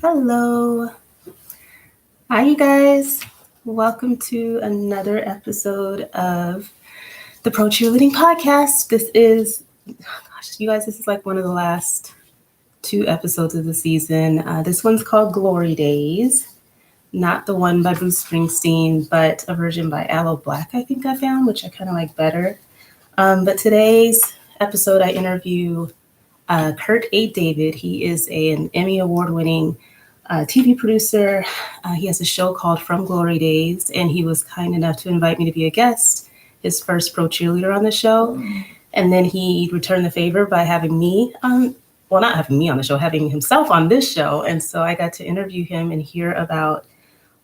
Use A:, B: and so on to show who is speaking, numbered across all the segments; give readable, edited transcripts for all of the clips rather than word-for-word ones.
A: Hello. Hi, you guys. Welcome to another episode of the Pro Cheerleading Podcast. You guys, this is like one of the last two episodes of the season. This one's called Glory Days, not the one by Bruce Springsteen, but a version by Aloe Black, I think I found, which I kind of like better. But today's episode, I interview Kurt A. David. He is an Emmy Award winning TV producer. He has a show called From Glory Days, and he was kind enough to invite me to be a guest, his first pro cheerleader on the show. And then he returned the favor by having me, not having me on the show, having himself on this show. And so I got to interview him and hear about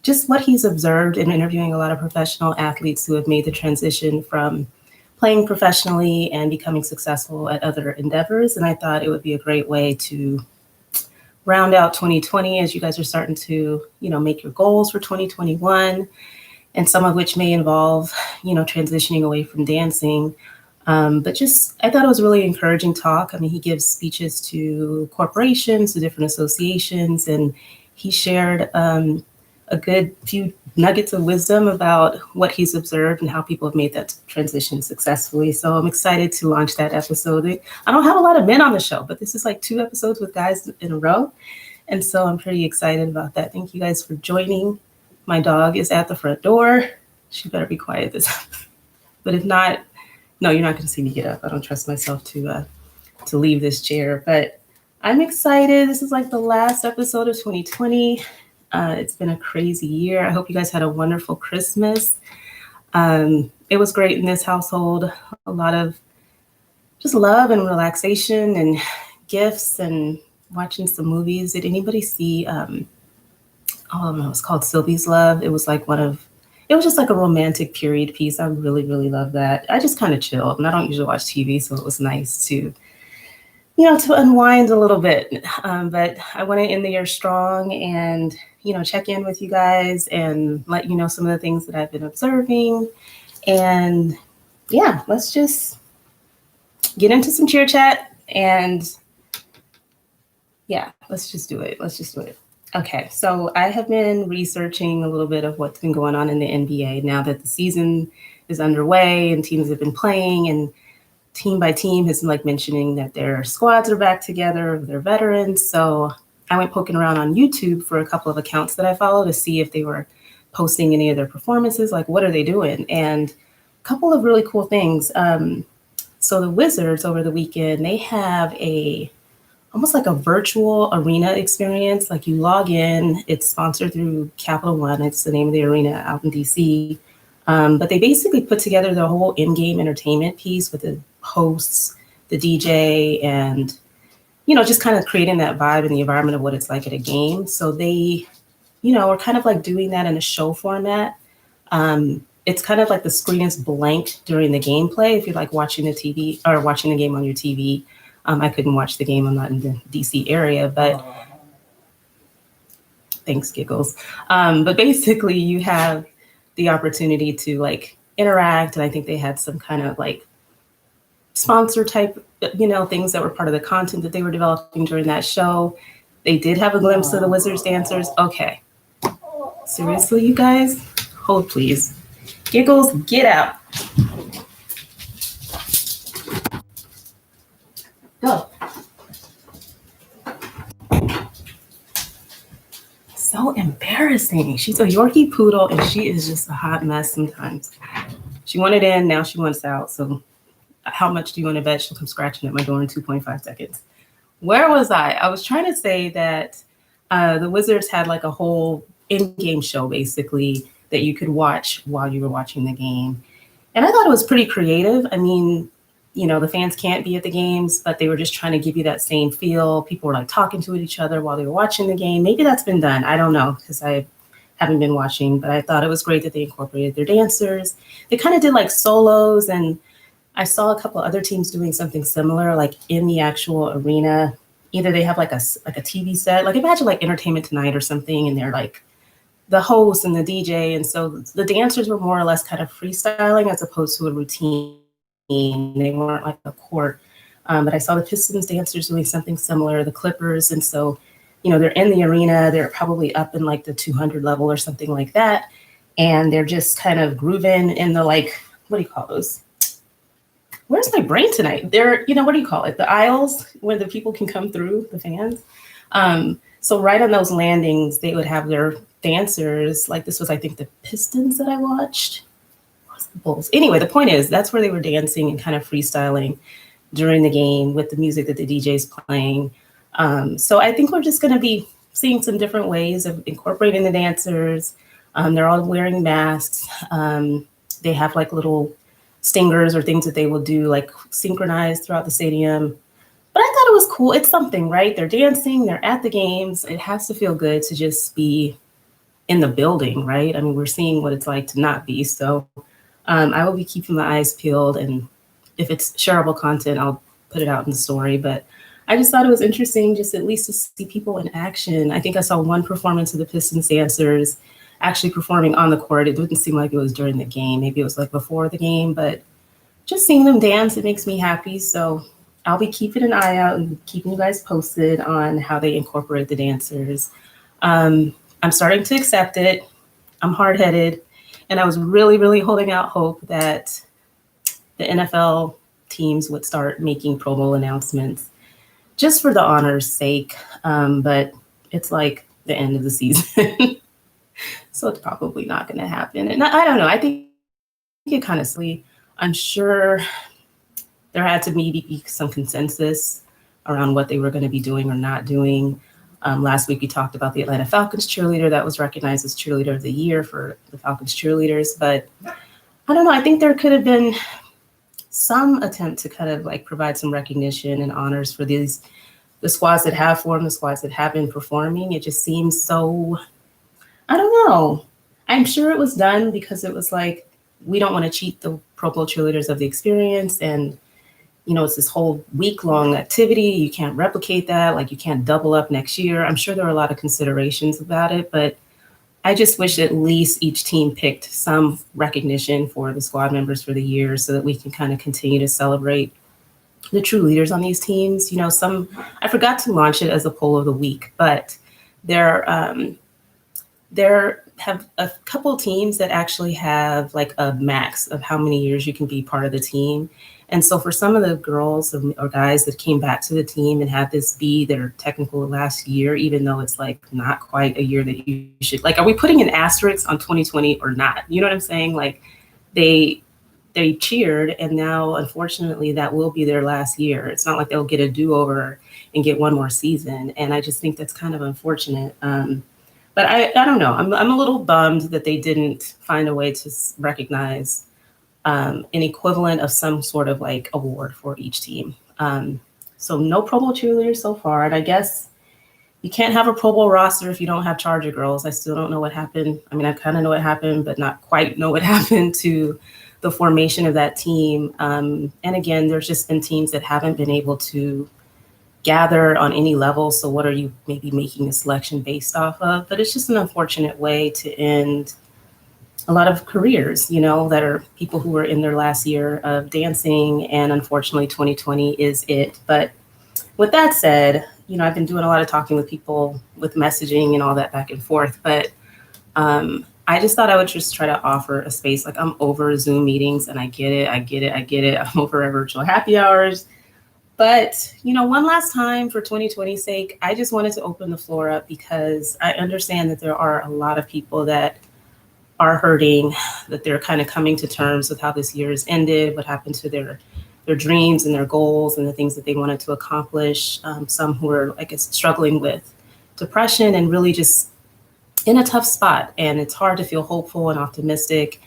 A: just what he's observed in interviewing a lot of professional athletes who have made the transition from playing professionally and becoming successful at other endeavors. And I thought it would be a great way to round out 2020 as you guys are starting to, make your goals for 2021, and some of which may involve, transitioning away from dancing. But just, I thought it was a really encouraging talk. I mean, he gives speeches to corporations, to different associations, and he shared a good few nuggets of wisdom about what he's observed and how people have made that transition successfully. So I'm excited to launch that episode. I don't have a lot of men on the show, but this is like 2 episodes with guys in a row. And so I'm pretty excited about that. Thank you guys for joining. My dog is at the front door. She better be quiet this time. But if not, no, you're not going to see me get up. I don't trust myself to leave this chair. But I'm excited. This is like the last episode of 2020. It's been a crazy year. I hope you guys had a wonderful Christmas. It was great in this household. A lot of just love and relaxation and gifts and watching some movies. Did anybody see, it's called Sylvie's Love. It was just like a romantic period piece. I really, really love that. I just kind of chilled, and I don't usually watch TV, so it was nice to unwind a little bit. But I want to end the year strong and, check in with you guys and let you know some of the things that I've been observing. And yeah, let's just get into some cheer chat and yeah, let's just do it. Okay, so I have been researching a little bit of what's been going on in the NBA now that the season is underway and teams have been playing, and team by team has been mentioning that their squads are back together, their veterans. So I went poking around on YouTube for a couple of accounts that I follow to see if they were posting any of their performances, like what are they doing? And a couple of really cool things. So the Wizards over the weekend, they have almost like a virtual arena experience. Like you log in, it's sponsored through Capital One. It's the name of the arena out in DC. But they basically put together the whole in-game entertainment piece with the hosts, the DJ, and, just kind of creating that vibe and the environment of what it's like at a game. So they, are kind of like doing that in a show format. It's kind of like the screen is blank during the gameplay. If you're like watching the TV or watching the game on your TV, I couldn't watch the game. I'm not in the DC area, but thanks, giggles. But basically you have the opportunity to interact. And I think they had some kind of sponsor type, things that were part of the content that they were developing during that show. They did have a glimpse of the Wizards dancers. Okay. Seriously, you guys? Hold, please. Giggles, get out. Go. So embarrassing. She's a Yorkie poodle, and she is just a hot mess sometimes. She wanted in, now she wants out. So how much do you want to bet she'll come scratching at my door in 2.5 seconds? Where was I? I was trying to say that the Wizards had a whole in-game show, basically, that you could watch while you were watching the game. And I thought it was pretty creative. I mean, the fans can't be at the games, but they were just trying to give you that same feel. People were talking to each other while they were watching the game. Maybe that's been done. I don't know, because I haven't been watching, but I thought it was great that they incorporated their dancers. They kind of did solos, and I saw a couple other teams doing something similar, in the actual arena. Either they have a TV set, imagine Entertainment Tonight or something, and they're the host and the DJ. And so the dancers were more or less kind of freestyling as opposed to a routine. They weren't a court But I saw the Pistons dancers doing something similar, the Clippers. And so, they're in the arena, they're probably up in like the 200 level or something like that. And they're just kind of grooving in the, like, what do you call those? Where's my brain tonight? They're, what do you call it? The aisles where the people can come through, the fans. So right on those landings, they would have their dancers. Like this was, I think, the Pistons that I watched. The Bulls. Anyway, the point is that's where they were dancing and kind of freestyling during the game with the music that the DJ's playing. So I think we're just going to be seeing some different ways of incorporating the dancers. They're all wearing masks. They have like little stingers or things that they will do like synchronized throughout the stadium. But I thought it was cool. It's something, right? They're dancing, they're at the games. It has to feel good to just be in the building, right? I mean, we're seeing what it's like to not be. So I will be keeping my eyes peeled. And if it's shareable content, I'll put it out in the story. But I just thought it was interesting just at least to see people in action. I think I saw one performance of the Pistons dancers actually performing on the court. It didn't seem like it was during the game. Maybe it was like before the game, but just seeing them dance, it makes me happy. So I'll be keeping an eye out and keeping you guys posted on how they incorporate the dancers. I'm starting to accept it. I'm hard-headed. And I was really, really holding out hope that the NFL teams would start making Pro Bowl announcements just for the honor's sake. But it's like the end of the season. So it's probably not going to happen. And I don't know. I think it kind of silly. I'm sure there had to maybe be some consensus around what they were going to be doing or not doing. Last week, we talked about the Atlanta Falcons cheerleader that was recognized as cheerleader of the year for the Falcons cheerleaders. But I don't know. I think there could have been some attempt to kind of like provide some recognition and honors for the squads that have formed, the squads that have been performing. It just seems so, I don't know. I'm sure it was done because it was like, we don't want to cheat the Pro Bowl cheerleaders of the experience. And, it's this whole week-long activity. You can't replicate that. Like, you can't double up next year. I'm sure there are a lot of considerations about it, but I just wish at least each team picked some recognition for the squad members for the year so that we can kind of continue to celebrate the true leaders on these teams. I forgot to launch it as a poll of the week, but there have a couple teams that actually have like a max of how many years you can be part of the team. And so for some of the girls or guys that came back to the team and had this be their technical last year, even though it's like not quite a year that you should, like, are we putting an asterisk on 2020 or not? You know what I'm saying? Like they cheered and now unfortunately that will be their last year. It's not like they'll get a do-over and get one more season. And I just think that's kind of unfortunate. But I don't know. I'm a little bummed that they didn't find a way to recognize an equivalent of some sort of like award for each team. So no Pro Bowl cheerleaders so far. And I guess you can't have a Pro Bowl roster if you don't have Charger girls. I still don't know what happened. I mean, I kind of know what happened, but not quite know what happened to the formation of that team. And again, there's just been teams that haven't been able to gather on any level. So what are you maybe making a selection based off of? But it's just an unfortunate way to end a lot of careers, that are people who are in their last year of dancing. And unfortunately, 2020 is it. But with that said, I've been doing a lot of talking with people with messaging and all that back and forth. But I just thought I would just try to offer a space. Like, I'm over Zoom meetings and I get it. I'm over our virtual happy hours. But, one last time for 2020's sake, I just wanted to open the floor up because I understand that there are a lot of people that are hurting, that they're kind of coming to terms with how this year has ended, what happened to their dreams and their goals and the things that they wanted to accomplish. Some who are, I guess, struggling with depression and really just in a tough spot. And it's hard to feel hopeful and optimistic.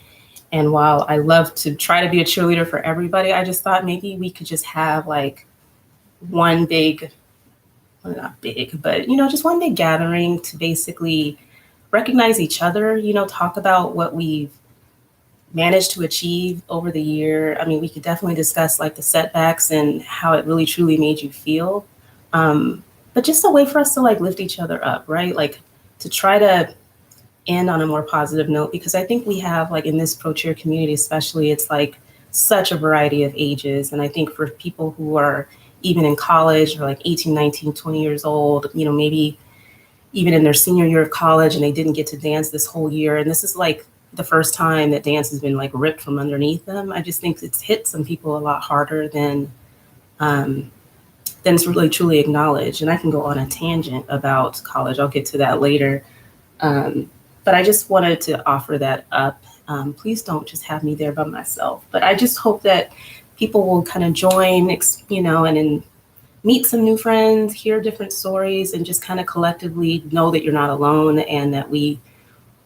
A: And while I love to try to be a cheerleader for everybody, I just thought maybe we could just have like one big, well, not big, but, just one big gathering to basically recognize each other, talk about what we've managed to achieve over the year. I mean, we could definitely discuss like the setbacks and how it really truly made you feel. But just a way for us to like lift each other up, right? Like to try to end on a more positive note, because I think we have like in this pro cheer community, especially, it's like such a variety of ages. And I think for people who are even in college, or like 18, 19, 20 years old, maybe even in their senior year of college, and they didn't get to dance this whole year. And this is like the first time that dance has been like ripped from underneath them. I just think it's hit some people a lot harder than it's really truly acknowledged. And I can go on a tangent about college. I'll get to that later. But I just wanted to offer that up. Please don't just have me there by myself. But I just hope that people will kind of join, and meet some new friends, hear different stories, and just kind of collectively know that you're not alone and that we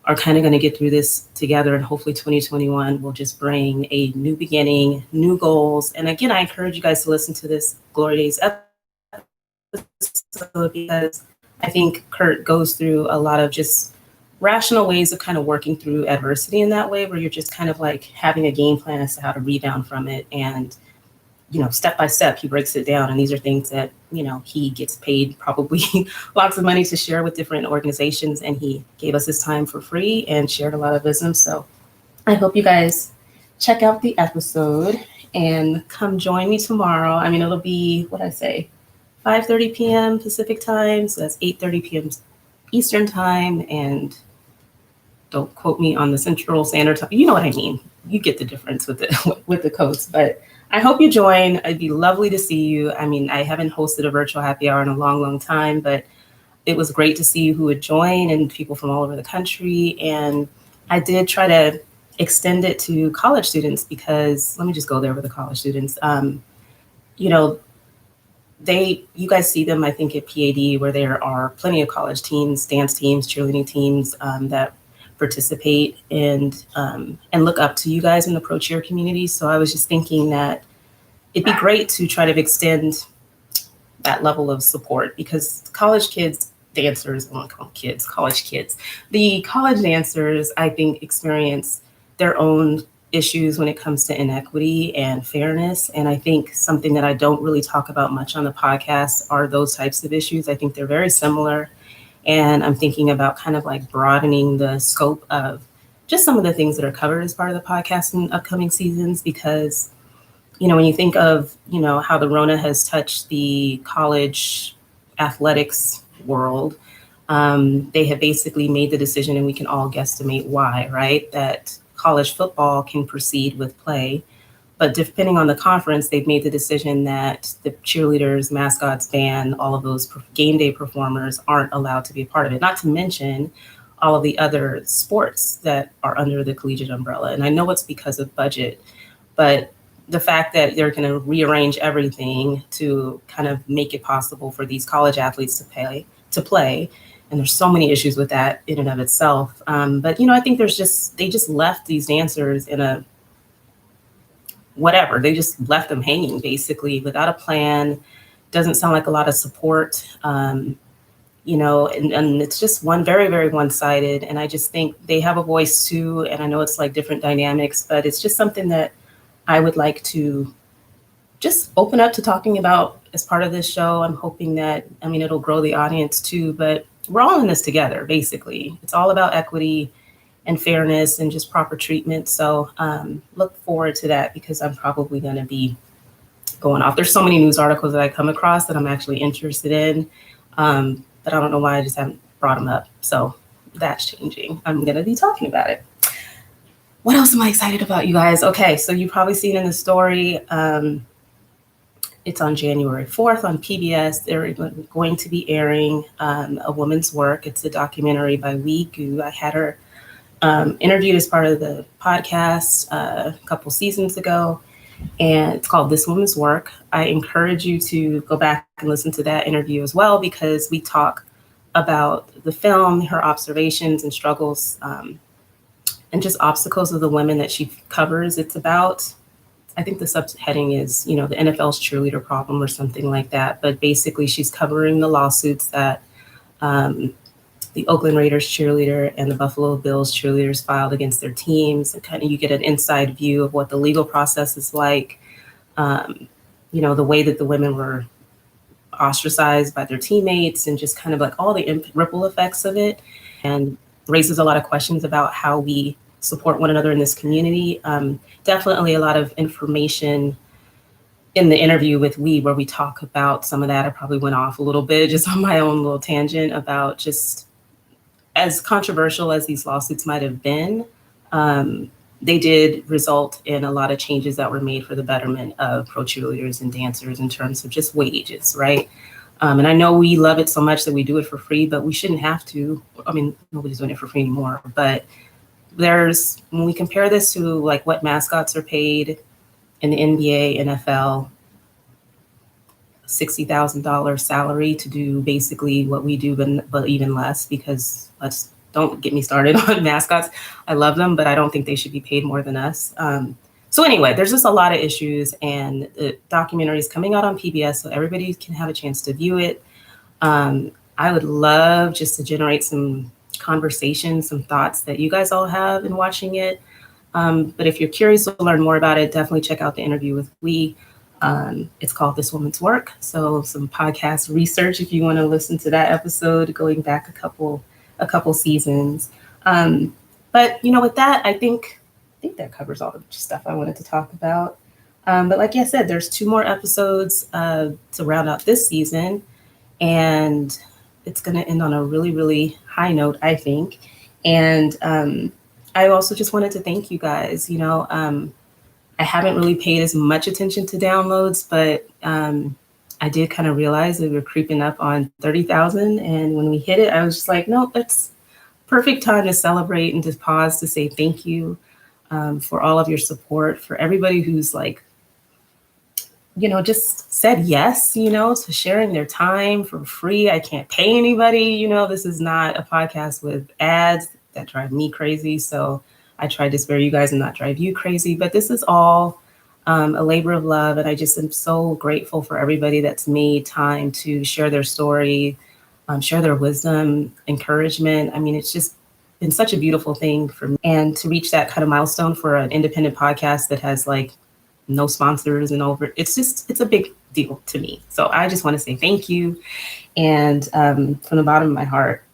A: are kind of going to get through this together. And hopefully 2021 will just bring a new beginning, new goals. And again, I encourage you guys to listen to this Glory Days episode because I think Kurt goes through a lot of just rational ways of kind of working through adversity in that way, where you're just kind of like having a game plan as to how to rebound from it. And step by step, he breaks it down. And these are things that, he gets paid probably lots of money to share with different organizations. And he gave us his time for free and shared a lot of wisdom. So I hope you guys check out the episode and come join me tomorrow. I mean, it'll be, 5:30 p.m. Pacific time. So that's 8:30 p.m. Eastern time. And don't quote me on the Central Standard Time. You know what I mean. You get the difference with the coast. But I hope you join. It'd be lovely to see you. I mean, I haven't hosted a virtual happy hour in a long, long time, but it was great to see who would join and people from all over the country. And I did try to extend it to college students because, let me just go there with the college students. You guys see them, I think, at PAD, where there are plenty of college teams, dance teams, cheerleading teams that participate and look up to you guys in the pro cheer community. So I was just thinking that it'd be great to try to extend that level of support because college kids, dancers, I won't call them kids, college kids, the college dancers, I think, experience their own issues when it comes to inequity and fairness. And I think something that I don't really talk about much on the podcast are those types of issues. I think they're very similar. And I'm thinking about kind of like broadening the scope of just some of the things that are covered as part of the podcast in upcoming seasons, because, when you think of, how the Rona has touched the college athletics world, they have basically made the decision, and we can all guesstimate why, right? That college football can proceed with play. But depending on the conference, they've made the decision that the cheerleaders, mascots, band, all of those game day performers aren't allowed to be a part of it. Not to mention all of the other sports that are under the collegiate umbrella. And I know it's because of budget, but the fact that they're going to rearrange everything to kind of make it possible for these college athletes to play. And there's so many issues with that in and of itself. But, I think they just left these dancers in a whatever. They just left them hanging basically without a plan. Doesn't sound like a lot of support, and it's just very, very one-sided. And I just think they have a voice too. And I know it's like different dynamics, but it's just something that I would like to just open up to talking about as part of this show. I'm hoping that, it'll grow the audience too, but we're all in this together, basically. It's all about equity and fairness and just proper treatment. So look forward to that because I'm probably going to be going off. There's so many news articles that I come across that I'm actually interested in, but I don't know why I just haven't brought them up. So that's changing. I'm going to be talking about it. What else am I excited about, you guys? Okay, so you've probably seen in the story, it's on January 4th on PBS. They're going to be airing A Woman's Work. It's a documentary by Wee Gu. I had her interviewed as part of the podcast a couple seasons ago, and it's called This Woman's Work. I encourage you to go back and listen to that interview as well, because we talk about the film, her observations and struggles, and just obstacles of the women that she covers. It's about, I think the subheading is, the NFL's cheerleader problem or something like that. But basically she's covering the lawsuits that the Oakland Raiders cheerleader and the Buffalo Bills cheerleaders filed against their teams, and kind of you get an inside view of what the legal process is like, the way that the women were ostracized by their teammates, and just kind of like all the ripple effects of it, and raises a lot of questions about how we support one another in this community. Definitely a lot of information in the interview with where we talk about some of that. I probably went off a little bit just on my own little tangent about just as controversial as these lawsuits might have been, they did result in a lot of changes that were made for the betterment of pro cheerleaders and dancers in terms of just wages, right? And I know we love it so much that we do it for free, but we shouldn't have to. I mean, nobody's doing it for free anymore, but when we compare this to like what mascots are paid in the NBA, NFL, $60,000 salary to do basically what we do, but even less, because don't get me started on mascots. I love them, but I don't think they should be paid more than us. So anyway, there's just a lot of issues, and the documentary is coming out on PBS, so everybody can have a chance to view it. I would love just to generate some conversation, some thoughts that you guys all have in watching it. But if you're curious to learn more about it, definitely check out the interview with it's called This Woman's Work. So some podcast research if you want to listen to that episode going back a couple seasons. But with that, I think that covers all the stuff I wanted to talk about. But like I said, there's 2 more episodes to round out this season, and it's going to end on a really, really high note, I think. And I also just wanted to thank you guys. I haven't really paid as much attention to downloads, but I did kind of realize that we were creeping up on 30,000. And when we hit it, I was just like, no, it's perfect time to celebrate and to pause to say thank you for all of your support, for everybody who's like, just said yes, to sharing their time for free. I can't pay anybody. This is not a podcast with ads that drive me crazy. So I tried to spare you guys and not drive you crazy, but this is all a labor of love. And I just am so grateful for everybody that's made time to share their story, share their wisdom, encouragement. I mean, it's just been such a beautiful thing for me. And to reach that kind of milestone for an independent podcast that has like no sponsors and it's a big deal to me. So I just want to say thank you. And from the bottom of my heart,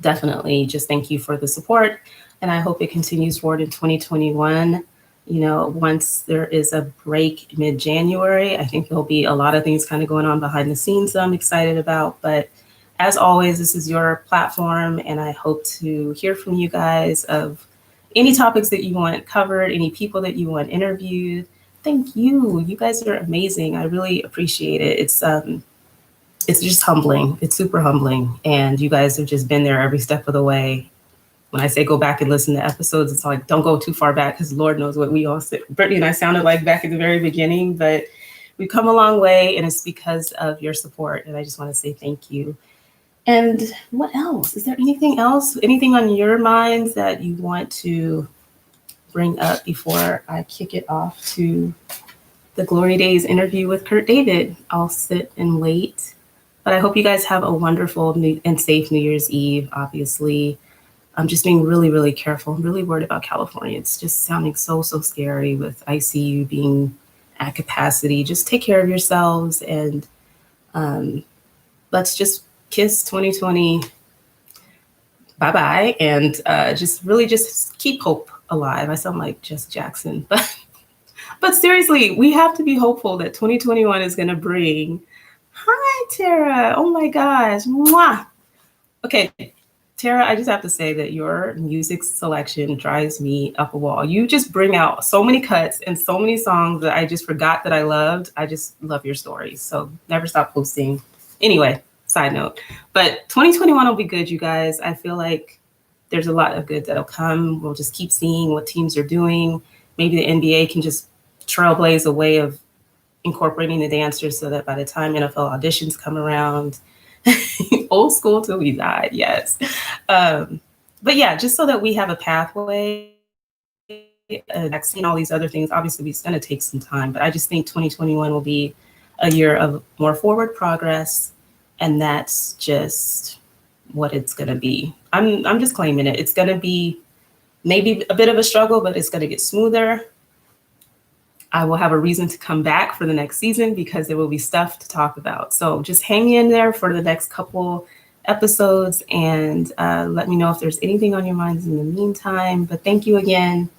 A: definitely just thank you for the support. And I hope it continues forward in 2021. Once there is a break mid-January, I think there'll be a lot of things kind of going on behind the scenes that I'm excited about. But as always, this is your platform, and I hope to hear from you guys of any topics that you want covered, any people that you want interviewed. Thank you. You guys are amazing. I really appreciate it. It's just humbling. It's super humbling. And you guys have just been there every step of the way. When I say go back and listen to episodes, it's like, don't go too far back because Lord knows what we all said. Brittany and I sounded like back at the very beginning, but we've come a long way, and it's because of your support. And I just want to say thank you. And what else? Is there anything else? Anything on your minds that you want to bring up before I kick it off to the Glory Days interview with Kurt David? I'll sit and wait. But I hope you guys have a wonderful and safe New Year's Eve, obviously. I'm just being really, really careful. I'm really worried about California. It's just sounding so, so scary with ICU being at capacity. Just take care of yourselves, and let's just kiss 2020 bye-bye, and just keep hope alive. I sound like Jess Jackson, but seriously, we have to be hopeful that 2021 is going to bring. Hi, Tara. Oh my gosh. Mwah. Okay. Tara, I just have to say that your music selection drives me up a wall. You just bring out so many cuts and so many songs that I just forgot that I loved. I just love your stories. So never stop posting. Anyway, side note. But 2021 will be good, you guys. I feel like there's a lot of good that'll come. We'll just keep seeing what teams are doing. Maybe the NBA can just trailblaze a way of incorporating the dancers so that by the time NFL auditions come around, old school till we died, yes. But yeah, just so that we have a pathway, a vaccine, all these other things. Obviously, it's going to take some time, but I just think 2021 will be a year of more forward progress, and that's just what it's going to be. I'm just claiming it. It's going to be maybe a bit of a struggle, but it's going to get smoother. I will have a reason to come back for the next season because there will be stuff to talk about. So just hang in there for the next couple episodes, and let me know if there's anything on your minds in the meantime. But thank you again.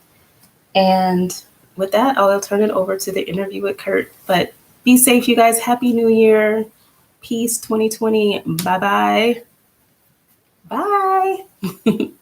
A: And with that, I'll turn it over to the interview with Kurt. But Be safe, you guys. Happy New Year. Peace 2020. Bye-bye. Bye.